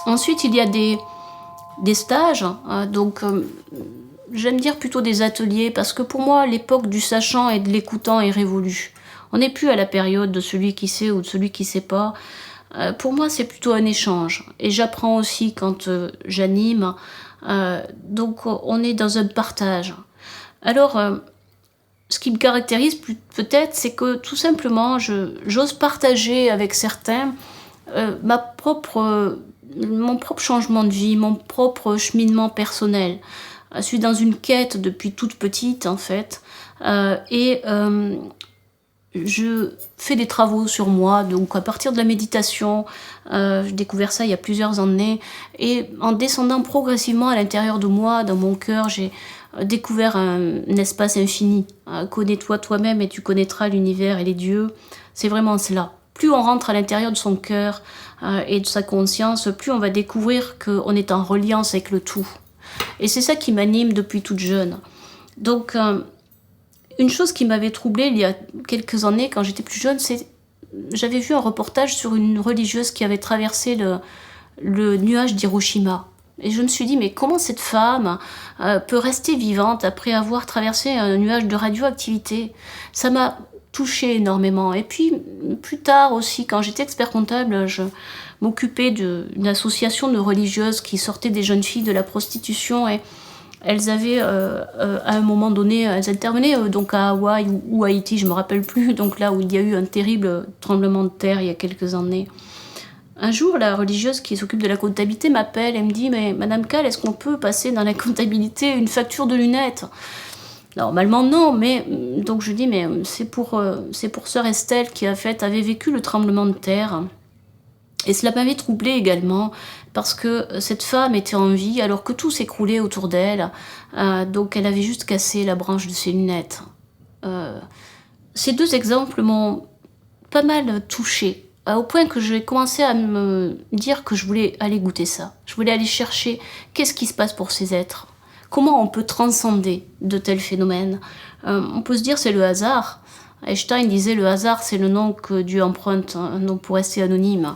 Ensuite, il y a des stages, donc j'aime dire plutôt des ateliers, parce que pour moi, l'époque du sachant et de l'écoutant est révolue. On n'est plus à la période de celui qui sait ou de celui qui ne sait pas. Pour moi, c'est plutôt un échange. Et j'apprends aussi quand j'anime. Donc, on est dans un partage. Alors, ce qui me caractérise peut-être, c'est que tout simplement, j'ose partager avec certains mon propre changement de vie, mon propre cheminement personnel. Je suis dans une quête depuis toute petite, en fait. Je fais des travaux sur moi, donc à partir de la méditation, j'ai découvert ça il y a plusieurs années, et en descendant progressivement à l'intérieur de moi, dans mon cœur, j'ai découvert un espace infini. Connais-toi toi-même et tu connaîtras l'univers et les dieux. C'est vraiment cela. Plus on rentre à l'intérieur de son cœur et de sa conscience, plus on va découvrir qu'on est en reliance avec le tout. Et c'est ça qui m'anime depuis toute jeune. Donc, une chose qui m'avait troublée il y a quelques années, quand j'étais plus jeune, c'est j'avais vu un reportage sur une religieuse qui avait traversé le nuage d'Hiroshima. Et je me suis dit, mais comment cette femme peut rester vivante après avoir traversé un nuage de radioactivité? Ça m'a touchée énormément. Et puis, plus tard aussi, quand j'étais expert comptable, je m'occupais d'une association de religieuses qui sortaient des jeunes filles de la prostitution, et elles avaient, à un moment donné, elles intervenaient donc à Hawaï ou Haïti, je ne me rappelle plus, donc là où il y a eu un terrible tremblement de terre il y a quelques années. Un jour, la religieuse qui s'occupe de la comptabilité m'appelle et me dit « Mais Madame Kahl, est-ce qu'on peut passer dans la comptabilité une facture de lunettes ?» Normalement non, mais donc je dis « Mais c'est pour sœur Estelle qui avait vécu le tremblement de terre. » Et cela m'avait troublée également, parce que cette femme était en vie alors que tout s'écroulait autour d'elle. Donc elle avait juste cassé la branche de ses lunettes. Ces deux exemples m'ont pas mal touchée, au point que j'ai commencé à me dire que je voulais aller goûter ça. Je voulais aller chercher qu'est-ce qui se passe pour ces êtres. Comment on peut transcender de tels phénomènes. On peut se dire c'est le hasard. Einstein disait le hasard c'est le nom que Dieu emprunte, un nom pour rester anonyme.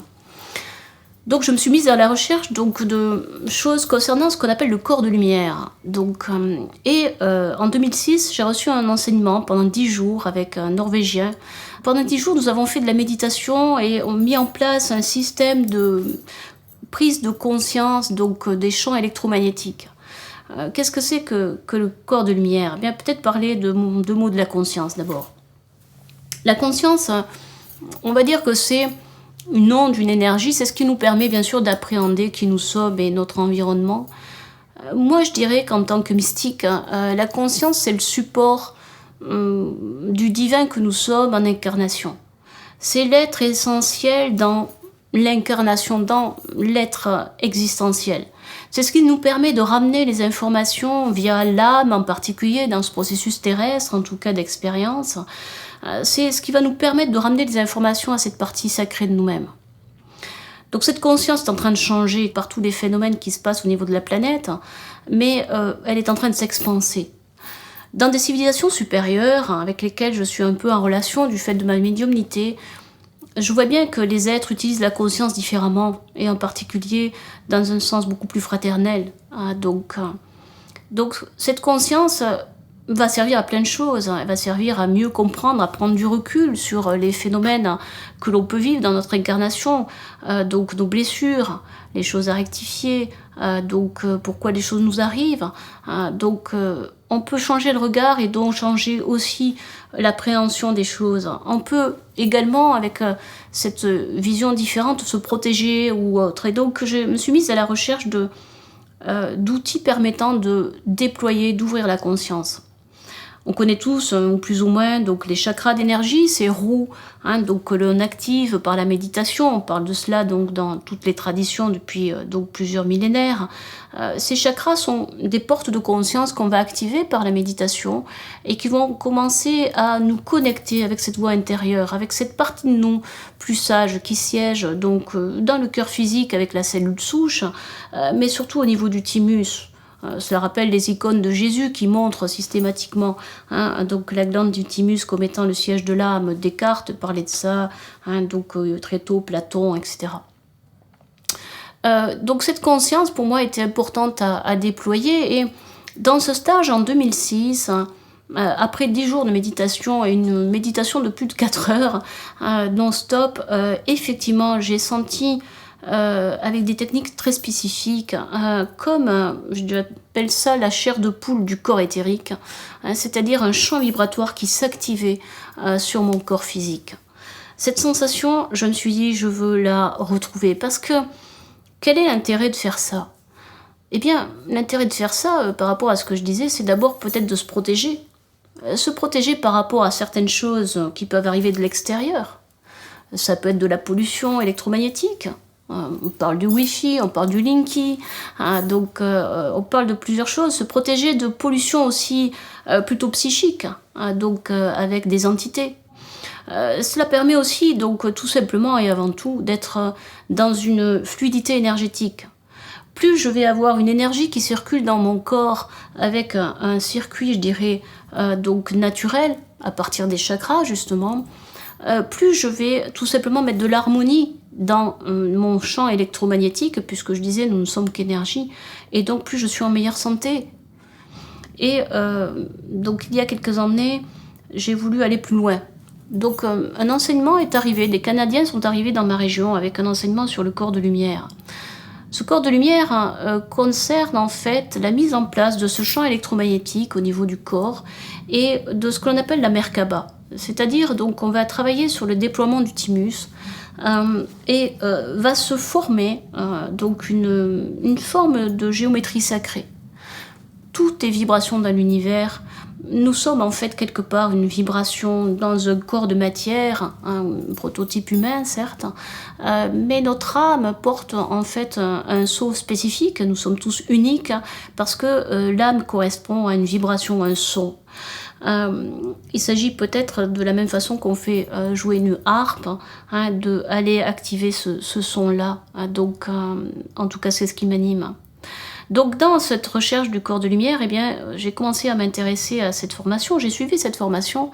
Donc je me suis mise à la recherche donc, de choses concernant ce qu'on appelle le corps de lumière. Donc, en 2006, j'ai reçu un enseignement pendant 10 jours avec un Norvégien. Pendant 10 jours, nous avons fait de la méditation et on a mis en place un système de prise de conscience donc, des champs électromagnétiques. Qu'est-ce que c'est que le corps de lumière? Eh bien, peut-être parler de deux mots de la conscience d'abord. La conscience, on va dire que c'est une onde, une énergie, c'est ce qui nous permet bien sûr d'appréhender qui nous sommes et notre environnement. Moi je dirais qu'en tant que mystique, la conscience c'est le support du divin que nous sommes en incarnation. C'est l'être essentiel dans l'incarnation, dans l'être existentiel. C'est ce qui nous permet de ramener les informations via l'âme en particulier dans ce processus terrestre, en tout cas d'expérience. C'est ce qui va nous permettre de ramener des informations à cette partie sacrée de nous-mêmes. Donc cette conscience est en train de changer par tous les phénomènes qui se passent au niveau de la planète, mais elle est en train de s'expanser. Dans des civilisations supérieures, avec lesquelles je suis un peu en relation du fait de ma médiumnité, je vois bien que les êtres utilisent la conscience différemment, et en particulier dans un sens beaucoup plus fraternel. Donc cette conscience va servir à plein de choses. Elle va servir à mieux comprendre, à prendre du recul sur les phénomènes que l'on peut vivre dans notre incarnation, donc nos blessures, les choses à rectifier, pourquoi les choses nous arrivent. On peut changer le regard et donc changer aussi l'appréhension des choses. On peut également, avec cette vision différente, se protéger ou autre. Et donc je me suis mise à la recherche d'outils permettant de déployer, d'ouvrir la conscience. On connaît tous, plus ou moins, donc les chakras d'énergie, ces roues, que l'on active par la méditation. On parle de cela donc dans toutes les traditions depuis donc plusieurs millénaires. Ces chakras sont des portes de conscience qu'on va activer par la méditation et qui vont commencer à nous connecter avec cette voix intérieure, avec cette partie de nous plus sage qui siège donc dans le cœur physique avec la cellule souche, mais surtout au niveau du thymus. Cela rappelle les icônes de Jésus qui montrent systématiquement donc la glande du thymus comme étant le siège de l'âme. Descartes parlait de ça, très tôt, Platon, etc. Donc cette conscience pour moi était importante à déployer, et dans ce stage en 2006, après 10 jours de méditation et une méditation de plus de 4 heures non-stop, effectivement, j'ai senti, avec des techniques très spécifiques, comme, j'appelle ça la chair de poule du corps éthérique, c'est-à-dire un champ vibratoire qui s'activait sur mon corps physique. Cette sensation, je me suis dit, je veux la retrouver, parce que quel est l'intérêt de faire ça? Eh bien, l'intérêt de faire ça, par rapport à ce que je disais, c'est d'abord peut-être de se protéger. Se protéger par rapport à certaines choses qui peuvent arriver de l'extérieur. Ça peut être de la pollution électromagnétique. On parle du Wi-Fi, on parle du Linky, donc on parle de plusieurs choses. Se protéger de pollution aussi plutôt psychique, donc avec des entités. Cela permet aussi, donc tout simplement et avant tout, d'être dans une fluidité énergétique. Plus je vais avoir une énergie qui circule dans mon corps avec un circuit, je dirais, donc naturel, à partir des chakras justement, plus je vais tout simplement mettre de l'harmonie dans mon champ électromagnétique, puisque je disais nous ne sommes qu'énergie, et donc plus je suis en meilleure santé. Et donc il y a quelques années, j'ai voulu aller plus loin. Donc un enseignement est arrivé, des Canadiens sont arrivés dans ma région avec un enseignement sur le corps de lumière. Ce corps de lumière concerne en fait la mise en place de ce champ électromagnétique au niveau du corps et de ce que l'on appelle la Merkaba. C'est-à-dire donc on va travailler sur le déploiement du thymus et va se former donc une forme de géométrie sacrée. Tout est vibration dans l'univers. Nous sommes en fait quelque part une vibration dans un corps de matière, un prototype humain certes, mais notre âme porte en fait un sceau spécifique. Nous sommes tous uniques parce que l'âme correspond à une vibration, un son. Il s'agit peut-être de la même façon qu'on fait jouer une harpe, d'aller activer ce son-là. Donc en tout cas c'est ce qui m'anime. Donc dans cette recherche du corps de lumière, eh bien, j'ai commencé à m'intéresser à cette formation, j'ai suivi cette formation,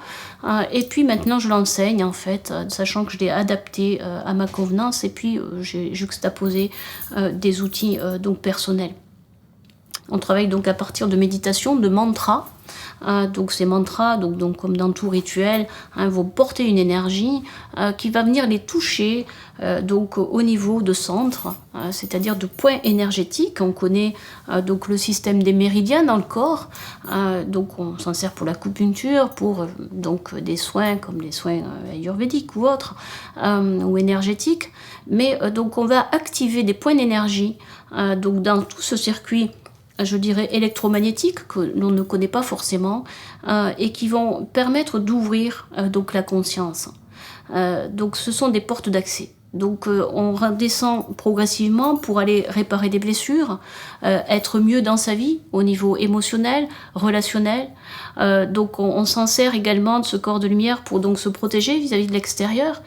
et puis maintenant je l'enseigne en fait, sachant que je l'ai adaptée à ma convenance, et puis j'ai juxtaposé des outils donc personnels. On travaille donc à partir de méditation, de mantras. Donc ces mantras, donc comme dans tout rituel, vont porter une énergie qui va venir les toucher donc au niveau de centre, c'est-à-dire de points énergétiques. On connaît donc le système des méridiens dans le corps, donc on s'en sert pour l'acupuncture, pour donc des soins comme les soins ayurvédiques ou autres, ou énergétiques. Mais donc on va activer des points d'énergie donc dans tout ce circuit, je dirais électromagnétiques, que l'on ne connaît pas forcément, et qui vont permettre d'ouvrir donc la conscience. Donc ce sont des portes d'accès. Donc on redescend progressivement pour aller réparer des blessures, être mieux dans sa vie au niveau émotionnel, relationnel. Donc on s'en sert également de ce corps de lumière pour donc se protéger vis-à-vis de l'extérieur.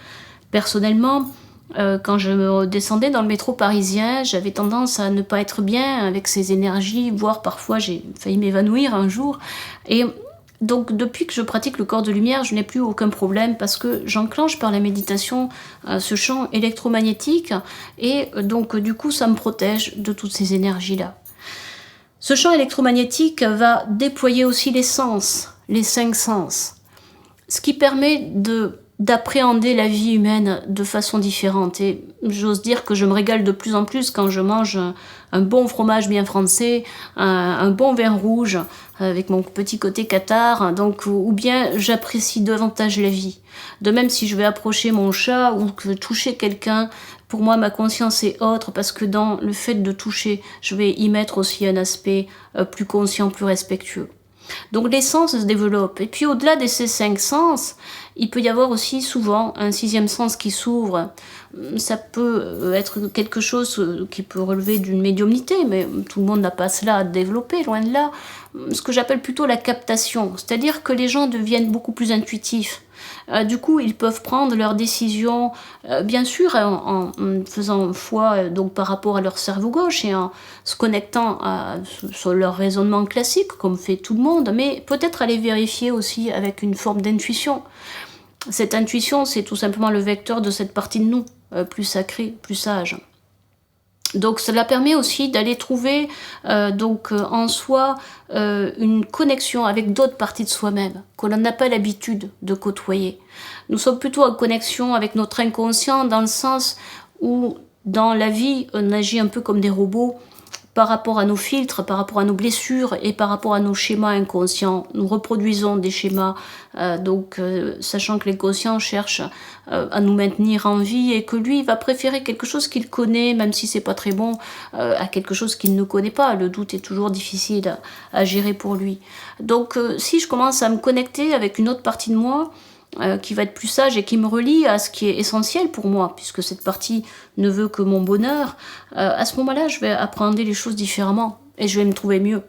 Personnellement, quand je descendais dans le métro parisien, j'avais tendance à ne pas être bien avec ces énergies, voire parfois j'ai failli m'évanouir un jour. Et donc depuis que je pratique le corps de lumière, je n'ai plus aucun problème parce que j'enclenche par la méditation ce champ électromagnétique et donc du coup ça me protège de toutes ces énergies-là. Ce champ électromagnétique va déployer aussi les sens, les 5 sens, ce qui permet d'appréhender la vie humaine de façon différente. Et j'ose dire que je me régale de plus en plus quand je mange un bon fromage bien français, un bon vin rouge, avec mon petit côté cathare, donc, ou bien j'apprécie davantage la vie. De même, si je vais approcher mon chat ou que toucher quelqu'un, pour moi ma conscience est autre, parce que dans le fait de toucher, je vais y mettre aussi un aspect plus conscient, plus respectueux. Donc les sens se développent. Et puis au-delà de ces 5 sens, il peut y avoir aussi souvent un 6e sens qui s'ouvre. Ça peut être quelque chose qui peut relever d'une médiumnité, mais tout le monde n'a pas cela à développer, loin de là. Ce que j'appelle plutôt la captation, c'est-à-dire que les gens deviennent beaucoup plus intuitifs. Du coup, ils peuvent prendre leurs décisions, bien sûr, en faisant foi donc par rapport à leur cerveau gauche et en se connectant sur leur raisonnement classique, comme fait tout le monde, mais peut-être aller vérifier aussi avec une forme d'intuition. Cette intuition, c'est tout simplement le vecteur de cette partie de nous, plus sacrée, plus sage. Donc cela permet aussi d'aller trouver en soi une connexion avec d'autres parties de soi-même que l'on n'a pas l'habitude de côtoyer. Nous sommes plutôt en connexion avec notre inconscient dans le sens où dans la vie on agit un peu comme des robots par rapport à nos filtres, par rapport à nos blessures et par rapport à nos schémas inconscients. Nous reproduisons des schémas, sachant que l'inconscient cherche à nous maintenir en vie et que lui va préférer quelque chose qu'il connaît, même si c'est pas très bon, à quelque chose qu'il ne connaît pas. Le doute est toujours difficile à gérer pour lui. Donc si je commence à me connecter avec une autre partie de moi, qui va être plus sage et qui me relie à ce qui est essentiel pour moi, puisque cette partie ne veut que mon bonheur, à ce moment-là, je vais appréhender les choses différemment et je vais me trouver mieux.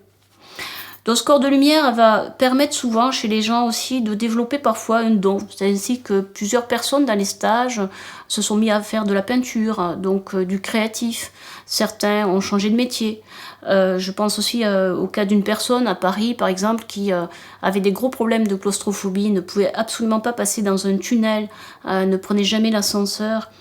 Donc ce corps de lumière va permettre souvent chez les gens aussi de développer parfois un don. C'est ainsi que plusieurs personnes dans les stages se sont mis à faire de la peinture, du créatif. Certains ont changé de métier. Je pense aussi au cas d'une personne à Paris, par exemple, qui avait des gros problèmes de claustrophobie, ne pouvait absolument pas passer dans un tunnel, ne prenait jamais l'ascenseur.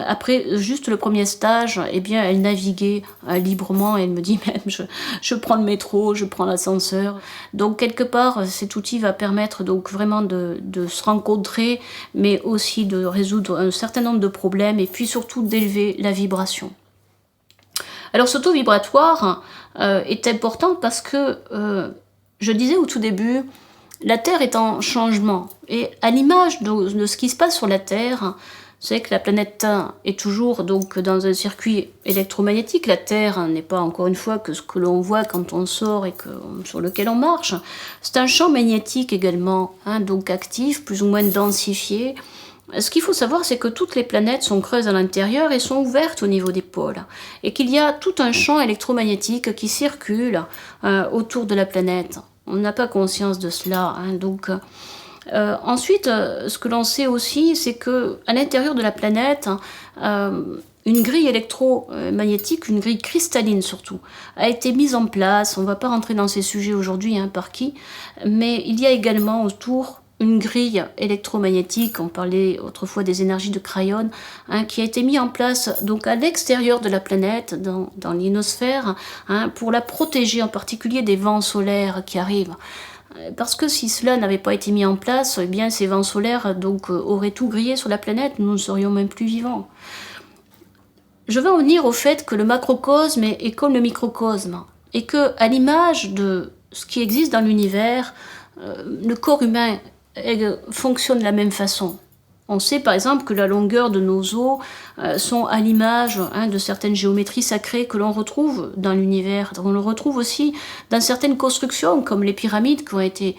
Après juste le premier stage, eh bien, elle naviguait librement. Elle me dit même, je prends le métro, je prends l'ascenseur. Donc quelque part, cet outil va permettre donc vraiment de se rencontrer, mais aussi de résoudre un certain nombre de problèmes et puis surtout d'élever la vibration. Alors ce taux vibratoire est important parce que, je disais au tout début, la Terre est en changement. Et à l'image de ce qui se passe sur la Terre, c'est que la planète Terre est toujours donc dans un circuit électromagnétique. La Terre n'est pas encore une fois que ce que l'on voit quand on sort et sur lequel on marche. C'est un champ magnétique également, donc actif, plus ou moins densifié. Ce qu'il faut savoir, c'est que toutes les planètes sont creuses à l'intérieur et sont ouvertes au niveau des pôles. Et qu'il y a tout un champ électromagnétique qui circule autour de la planète. On n'a pas conscience de cela. Ensuite, ce que l'on sait aussi, c'est que à l'intérieur de la planète, une grille électromagnétique, une grille cristalline surtout, a été mise en place. On ne va pas rentrer dans ces sujets aujourd'hui, par qui, mais il y a également autour une grille électromagnétique, on parlait autrefois des énergies de Crayon, qui a été mise en place donc à l'extérieur de la planète, dans l'ionosphère, pour la protéger en particulier des vents solaires qui arrivent. Parce que si cela n'avait pas été mis en place, eh bien ces vents solaires auraient tout grillé sur la planète, nous ne serions même plus vivants. Je vais en venir au fait que le macrocosme est comme le microcosme, et que à l'image de ce qui existe dans l'univers, le corps humain fonctionne de la même façon. On sait par exemple que la longueur de nos os sont à l'image de certaines géométries sacrées que l'on retrouve dans l'univers. On le retrouve aussi dans certaines constructions comme les pyramides qui ont été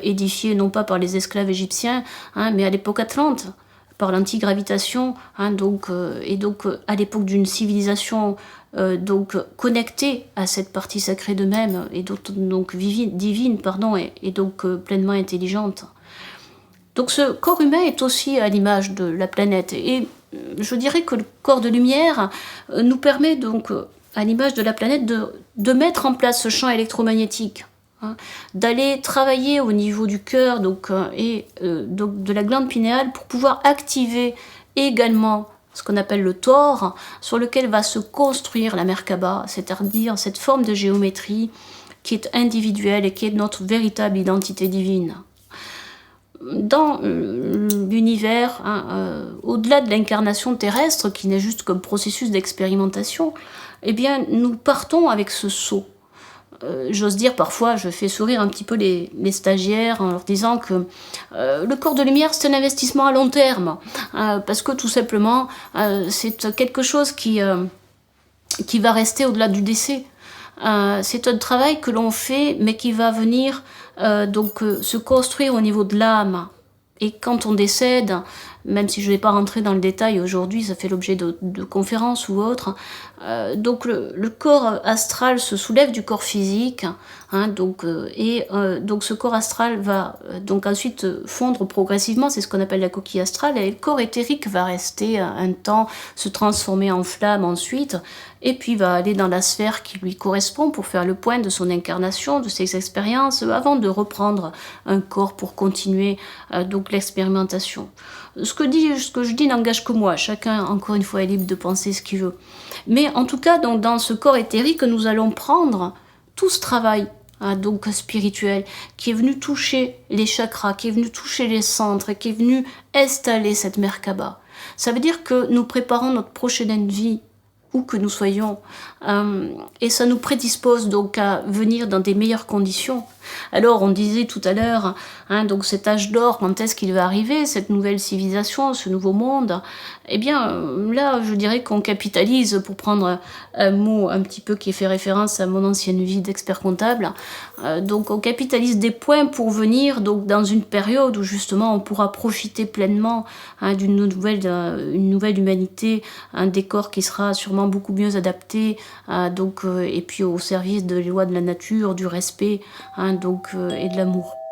édifiées non pas par les esclaves égyptiens, mais à l'époque atlante, par l'antigravitation, à l'époque d'une civilisation connectée à cette partie sacrée d'eux-mêmes et divine, et pleinement intelligente. Donc ce corps humain est aussi à l'image de la planète. Et je dirais que le corps de lumière nous permet donc, à l'image de la planète, de mettre en place ce champ électromagnétique, d'aller travailler au niveau du cœur de la glande pinéale pour pouvoir activer également ce qu'on appelle le tor, sur lequel va se construire la Merkaba, c'est-à-dire cette forme de géométrie qui est individuelle et qui est notre véritable identité divine. Dans l'univers, au-delà de l'incarnation terrestre, qui n'est juste qu'un processus d'expérimentation, eh bien, nous partons avec ce saut. J'ose dire, parfois, je fais sourire un petit peu les stagiaires en leur disant que le corps de lumière, c'est un investissement à long terme, parce que tout simplement, c'est quelque chose qui va rester au-delà du décès. C'est un travail que l'on fait, mais qui va venir se construire au niveau de l'âme. Et quand on décède, même si je ne vais pas rentrer dans le détail aujourd'hui, ça fait l'objet de conférences ou autres, le corps astral se soulève du corps physique, Donc ce corps astral va donc ensuite fondre progressivement, c'est ce qu'on appelle la coquille astrale, et le corps éthérique va rester un temps, se transformer en flamme ensuite, et puis va aller dans la sphère qui lui correspond pour faire le point de son incarnation, de ses expériences, avant de reprendre un corps pour continuer donc l'expérimentation. Ce que je dis n'engage que moi, chacun encore une fois est libre de penser ce qu'il veut. Mais en tout cas, donc, dans ce corps éthérique, nous allons prendre tout ce travail donc spirituel, qui est venu toucher les chakras, qui est venu toucher les centres, qui est venu installer cette Merkaba. Ça veut dire que nous préparons notre prochaine vie, où que nous soyons, et ça nous prédispose donc à venir dans des meilleures conditions. Alors on disait tout à l'heure, donc cet âge d'or, quand est-ce qu'il va arriver, cette nouvelle civilisation, ce nouveau monde? Eh bien là, je dirais qu'on capitalise, pour prendre un mot un petit peu qui fait référence à mon ancienne vie d'expert comptable, donc on capitalise des points pour venir donc dans une période où justement on pourra profiter pleinement d'une une nouvelle humanité, un décor qui sera sûrement beaucoup mieux adapté, et puis au service des lois de la nature, du respect, et de l'amour.